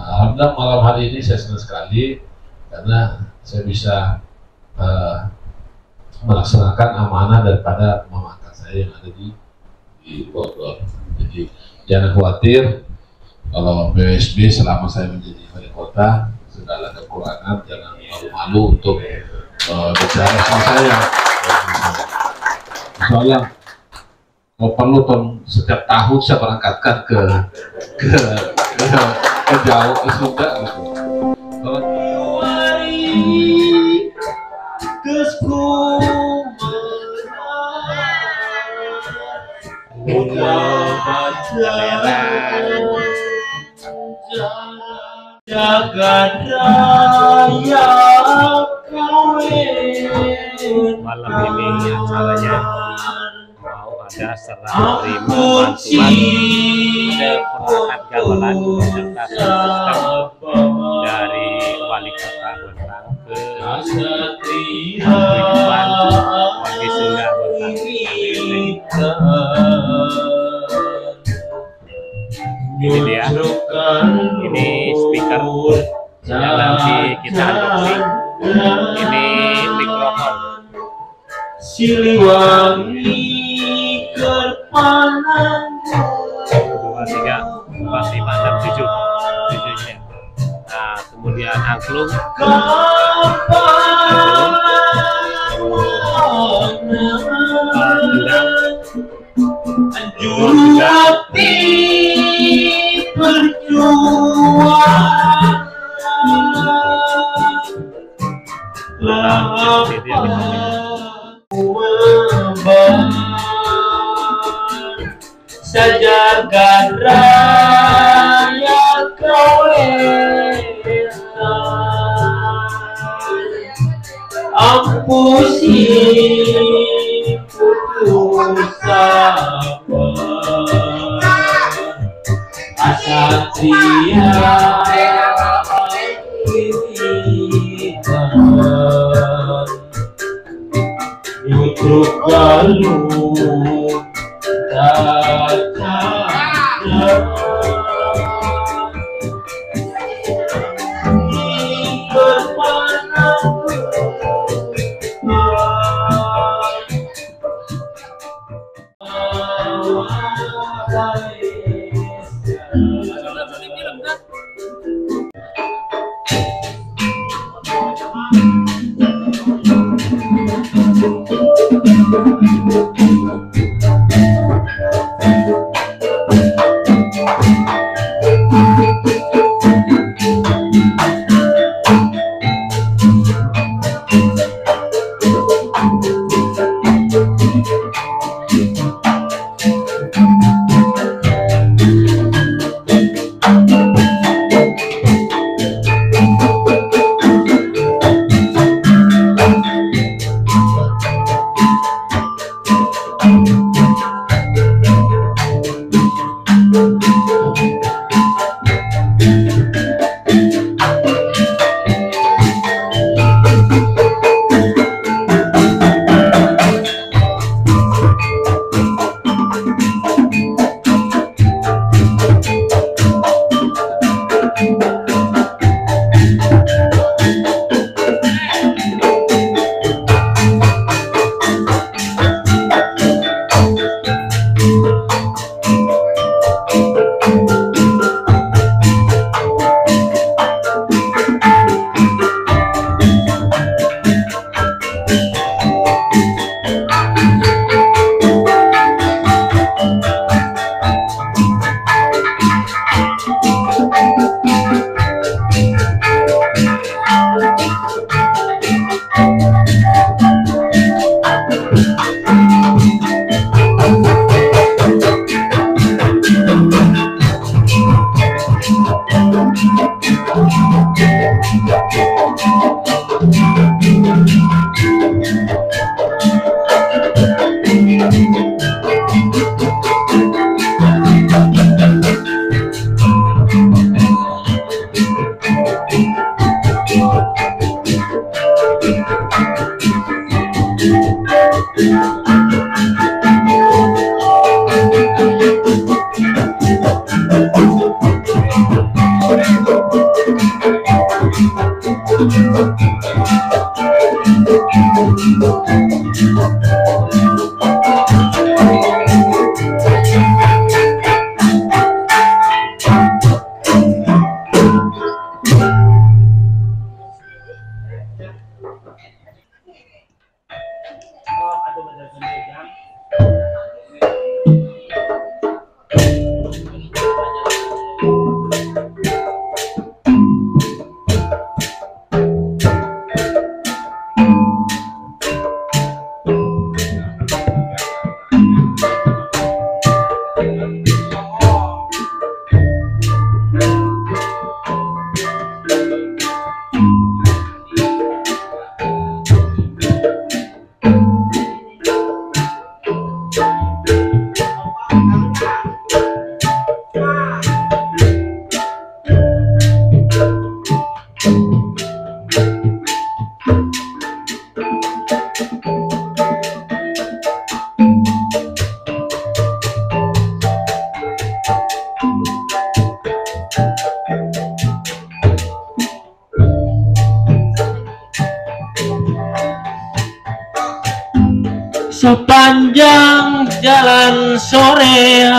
Alhamdulillah malam hari ini saya senang sekali karena saya bisa melaksanakan amanah daripada mama angkat saya yang ada di Bogor. Jadi jangan khawatir kalau BSB selama saya menjadi wali kota, segala kekurangan jangan malu-malu untuk bicara sama saya. Soalnya kalau perlu setiap tahun saya berangkatkan ke jauh ke Sunda gitu. Jagat raya kawin malam ini acaranya mau ada serah terima bantuan perangkat gamelan serta sistem dari wali kota Bontang ke kehidupan warga Sunda Bontang. Ini dia, ini speaker yang nanti kita unboxing. Ini mikrofon Siliwangi Kerpanan 2, 3, 4, 5, 6, 7 nya. Nah, kemudian angklung Jurati perjuangan Sajagat raya kawena ampusi putus sabar asatria Yutruk galuh sepanjang jalan sorean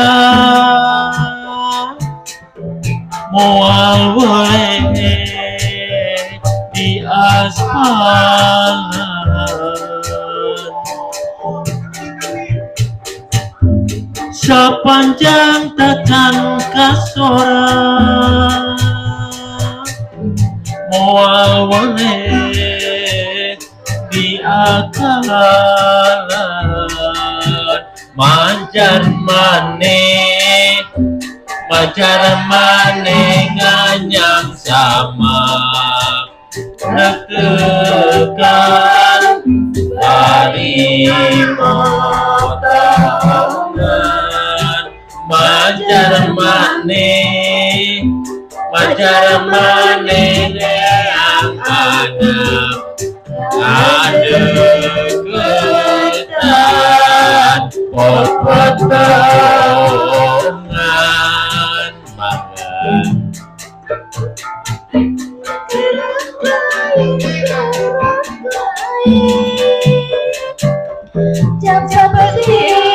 moal boleh di aspal, sepanjang tekan kasoran moal boleh di akalan mancar mane nganyang sama rekekan hari motangan mancar mane yang ada ketan potongan mangan jam berdiri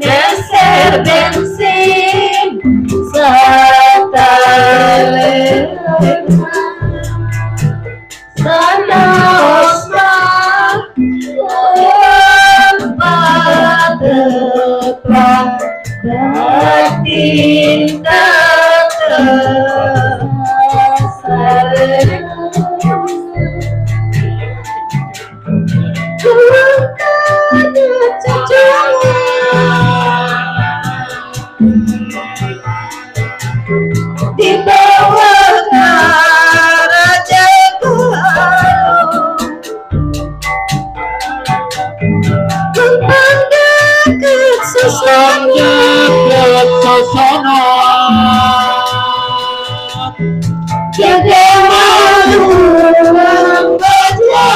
meser bensin satale sana osma depan batinda di bawah raja membanggakan sesama sosono jaga malu membaca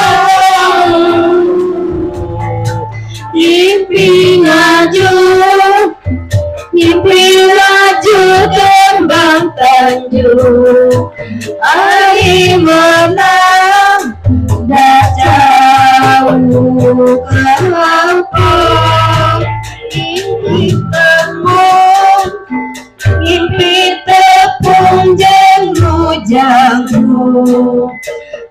mimpi laju kembang tanjung air menang dah jauh kelampau mimpi tepung janggu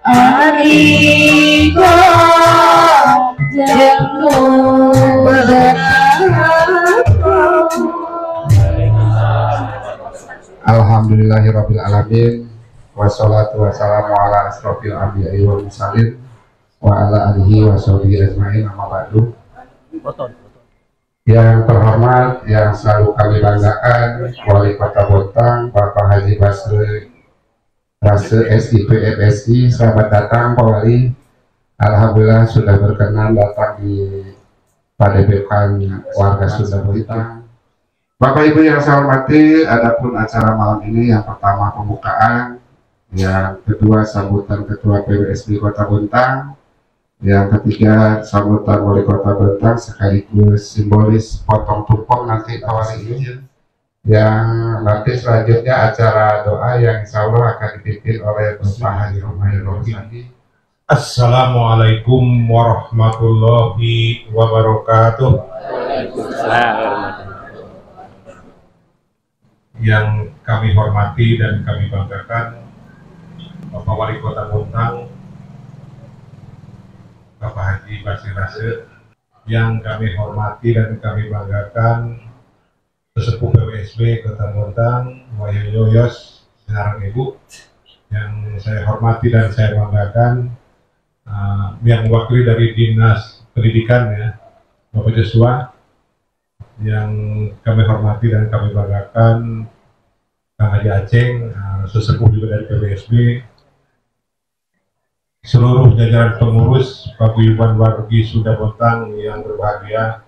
arigo janggu Alhamdulillahirrabbilalamin. Wassalatu wassalamu ala asrofil anbiya'i wal mursalin wa ala alihi wa sahbihi ajma'in, amma ba'du. Yang terhormat, yang selalu kami banggakan, Wali Kota Bontang, Bapak Haji Basri Rase SIP FSI. Selamat datang Pak Wali. Alhamdulillah sudah berkenan datang di Padepokan warga Sunda Bontang. Bapak Ibu yang saya hormati, adapun acara malam ini yang pertama pembukaan, yang kedua sambutan Ketua PWSB Kota Bontang, yang ketiga sambutan Wali Kota Bontang sekaligus simbolis potong tumpeng nanti awal ini, yang nanti selanjutnya acara doa yang insya Allah akan dipimpin oleh Bapak Haji Romain. Assalamualaikum warahmatullahi wabarakatuh. Yang kami hormati dan kami banggakan Bapak Wali Kota Bontang, Bapak Haji Basri Rase. Yang kami hormati dan kami banggakan Sesepuh PWSB Kota Bontang, Wahyu Yoyos Sinarang Ibu. Yang saya hormati dan saya banggakan yang mewakili dari Dinas Pendidikan ya, Bapak Joshua. Yang kami hormati dan kami banggakan Kang Haji Aceng, sesepuh juga dari PWSB. seluruh jajaran pengurus Paguyuban Wargi Sunda Bontang yang berbahagia.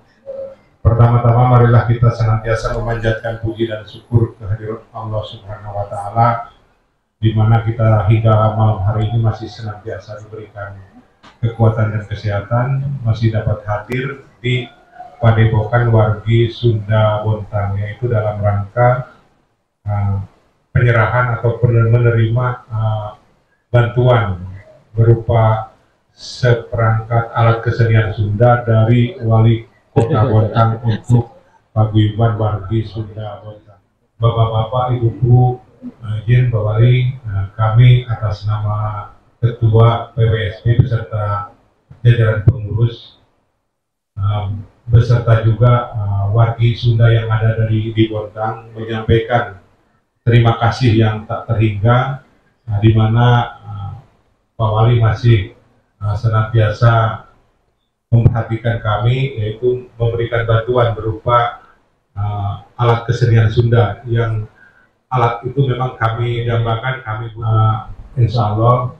Pertama-tama marilah kita senantiasa memanjatkan puji dan syukur kehadirat Allah Subhanahu wa Ta'ala, di mana kita hingga malam hari ini masih senantiasa diberikan kekuatan dan kesehatan, masih dapat hadir di Padepokan Wargi Sunda Bontang, yaitu dalam rangka penyerahan atau menerima bantuan berupa seperangkat alat kesenian Sunda dari Wali Kota Bontang untuk Paguyuban Wargi Sunda Bontang. Bapak-bapak, ibu-ibu, izin Pak Wali, kami atas nama Ketua PWSB beserta jajaran pengurus beserta juga wargi Sunda yang ada di Bontang menyampaikan terima kasih yang tak terhingga, di mana Pak Wali masih senantiasa memperhatikan kami, yaitu memberikan bantuan berupa alat kesenian Sunda, yang alat itu memang kami dambakan, insya Allah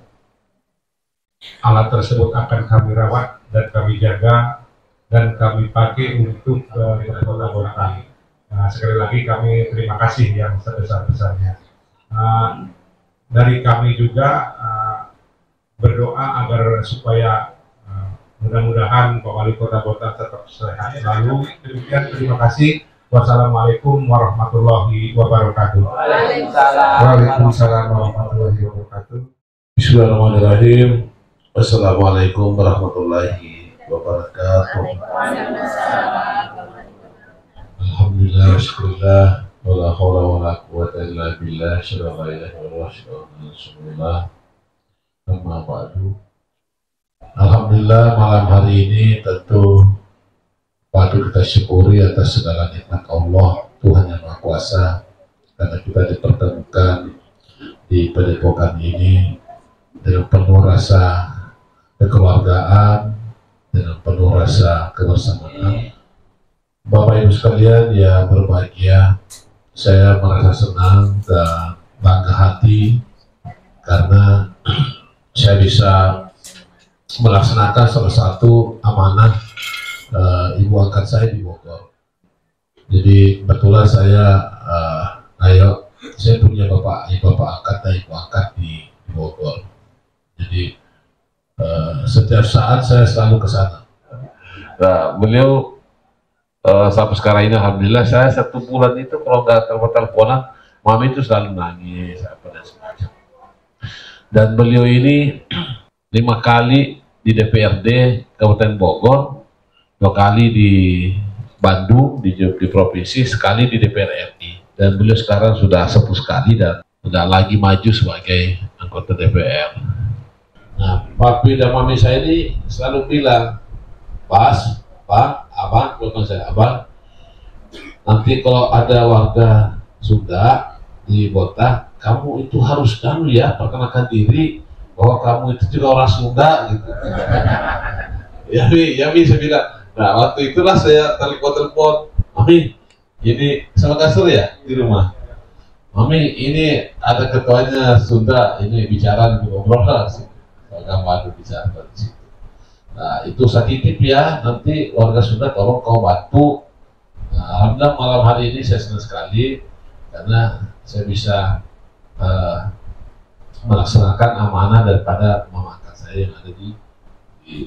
alat tersebut akan kami rawat dan kami jaga dan kami pakai untuk Kota Bontang. Sekali lagi kami terima kasih yang sebesar-besarnya. Dari kami juga berdoa agar supaya mudah-mudahan Pak Wali Kota Bontang tetap sehat selalu. Demikian, terima kasih. Wassalamualaikum warahmatullahi wabarakatuh. Waalaikumsalam warahmatullahi wabarakatuh. Bismillahirrahmanirrahim. Wassalamualaikum warahmatullahi wabarakatuh. Alhamdulillah, syukurlah, wala haula wala quwwata illa billah, syada la ilaha illallah, syada rasulullah. Amma ba'du. Alhamdulillah, malam hari ini tentu patut kita syukuri atas segala nikmat Allah, Tuhan yang Maha Kuasa, karena kita dipertemukan di padepokan ini dengan penuh rasa kekeluargaan, dengan penuh rasa kebersamaan. Bapak Ibu sekalian yang berbahagia, saya merasa senang dan bangga hati karena saya bisa melaksanakan salah satu amanah ibu angkat saya di Bogor. Jadi kebetulan saya saya punya bapak angkat dan ibu angkat di Bogor. Jadi setiap saat saya selalu ke sana. Nah, beliau sampai sekarang ini alhamdulillah, saya 1 bulan itu kalau nggak telepon-teleponan, mami itu selalu nangis apa dan semacam. Dan beliau ini 5 kali di DPRD Kabupaten Bogor, 2 kali di Bandung di provinsi, sekali di DPR RI. Dan beliau sekarang sudah sepuh sekali dan sudah lagi maju sebagai anggota DPR. Nah, papi dan mami saya ini selalu bilang, Pak, Abang, bukan saya, Abang, nanti kalau ada warga Sunda di Bontang, kamu itu harus ya perkenalkan diri bahwa kamu itu juga orang Sunda gitu. ya saya bilang. Nah, waktu itulah saya telepon, Mami, ini sama kasur ya di rumah. Mami, ini ada ketuanya Sunda, ini bicara di ngobrol sih. Kamu ada bicara di situ. Nah, itu saya titip ya, nanti warga Sunda tolong kau bantu. Nah, alhamdulillah malam hari ini saya senang sekali karena saya bisa melaksanakan amanah daripada mama angkat saya yang ada di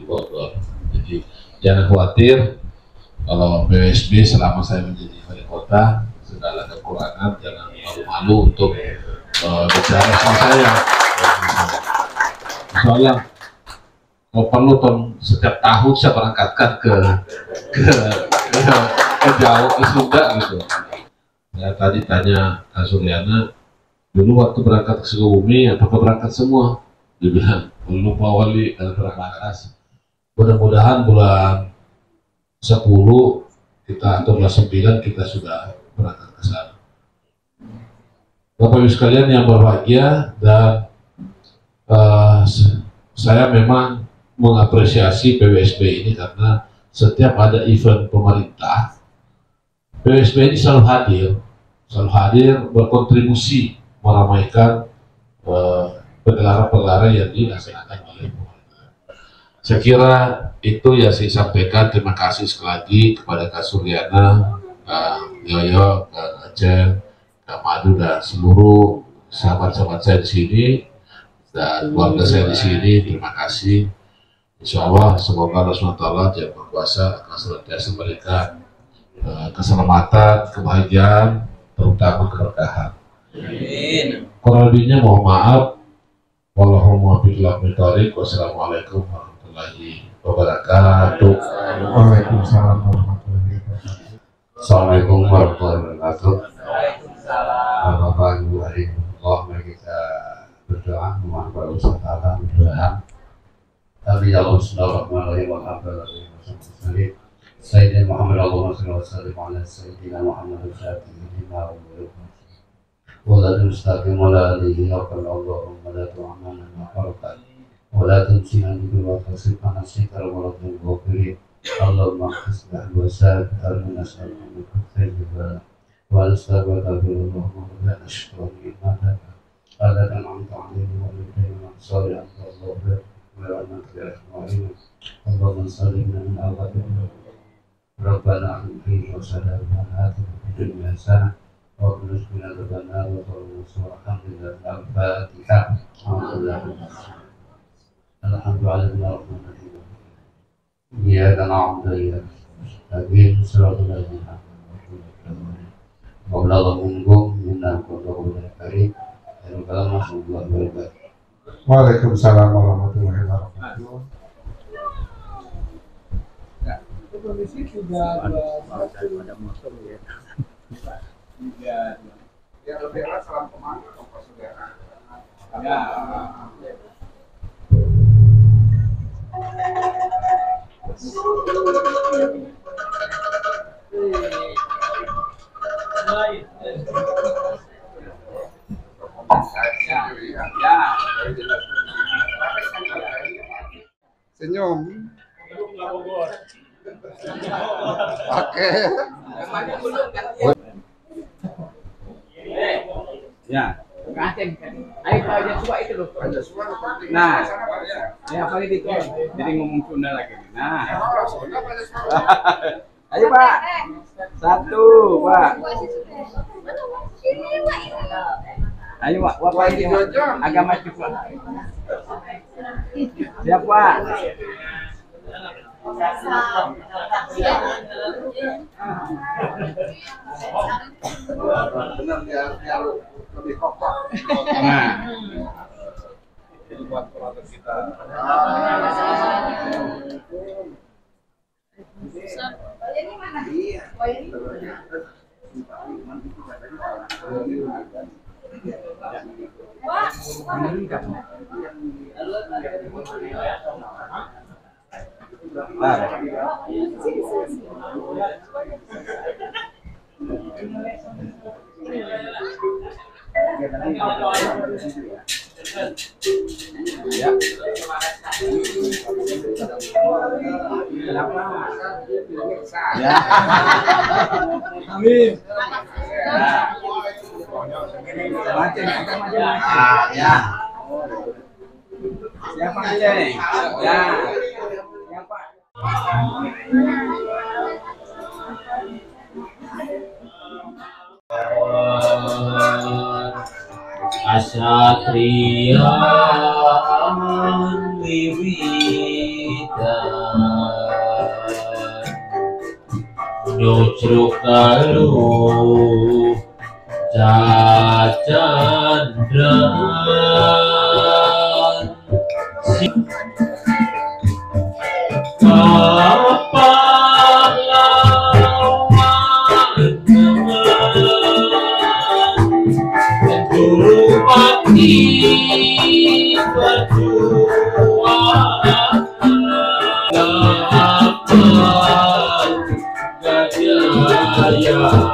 Bogor. Jadi jangan khawatir kalau PWSB selama saya menjadi wali kota, segala kekurangan jangan malu-malu untuk bicara sama saya. Soalnya kalau perlu setiap tahun saya berangkatkan ke Jawa, ke Sunda gitu. Ya tadi tanya Kak Suryana, dulu waktu berangkat ke Sukabumi apakah berangkat semua? Dia bilang belum Pak Wali, dan terbatas. Mudah-mudahan bulan 10 kita atau bulan 9 kita sudah berangkat ke sana. Bapak Ibu sekalian yang berbahagia, dan saya memang mengapresiasi PWSB ini karena setiap ada event pemerintah, PWSB ini selalu hadir berkontribusi meramaikan pergelaran-pergelaran yang dilaksanakan oleh Saya kira itu ya saya sampaikan. Terima kasih sekali lagi kepada Kak Suryana, Kak Yoyo, Kak Aceh, Kak Madu, dan seluruh sahabat-sahabat saya di sini dan keluarga saya di sini. Terima kasih. Insya Allah semoga Allah SWT yang berkuasa akan senantiasa memberikan keselamatan, kebahagiaan, terutama keberkahan. Kurang lebihnya mohon maaf. Wassalamualaikum warahmatullahi wabarakatuh. Waalaikumsalam warahmatullahi wabarakatuh. Assalamualaikum warahmatullahi wabarakatuh. Bapak Ibu hari Allah, mari kita berdoa memohon kepada Allah Taala mudah-mudahan kami Allah Subhanahu wa taala Sayyidina Muhammad Allahumma shalli wa sallim ala Sayyidina Muhammad al-Fatih lima ولا تستقيم ولا عليه يقل اللهم لا تعملنا ما حرقت ولا تنسينا بما تصفنا الستر ولا تنغفرين اللهم اصلح الوسائل أرنا نسألك من كل خير ونستغفرك اللهم لا نشكر إيمانك هذا أنعمت علينا وبالكريم صالح أنت الله ورحمة الله اللهم صلنا من أولادنا ربنا أنعم وسلام على في الدنيا حسنة وابلغ من البناء والرسول الحمد لله الفاتحة الحمد لله الرحمن الرحيم إياك نعبد وإياك نستعين صراط الذين وبلغ منكم منا كله كريم Waalaikumsalam warahmatullahi wabarakatuh. Kondisi sudah ya lebih erat salam kemana Pak Saudara. Senyum. Oke. Ya. Ayo aja tua itu loh. Nah, ya apa itu? Jadi ngomong Sunda lagi. Nah. Ayo Pak. Satu Pak. Ayo Pak, Bapak ini agak maju Pak. Siapa? Benar dia lebih kokoh. Nah, itu buat pelatih kita. Ini mana? Iya. Ya. Amin. Ya. Siapa aja? Ya. Siapa? Asatria wiwitan nyucruk kalu cacandran Gajah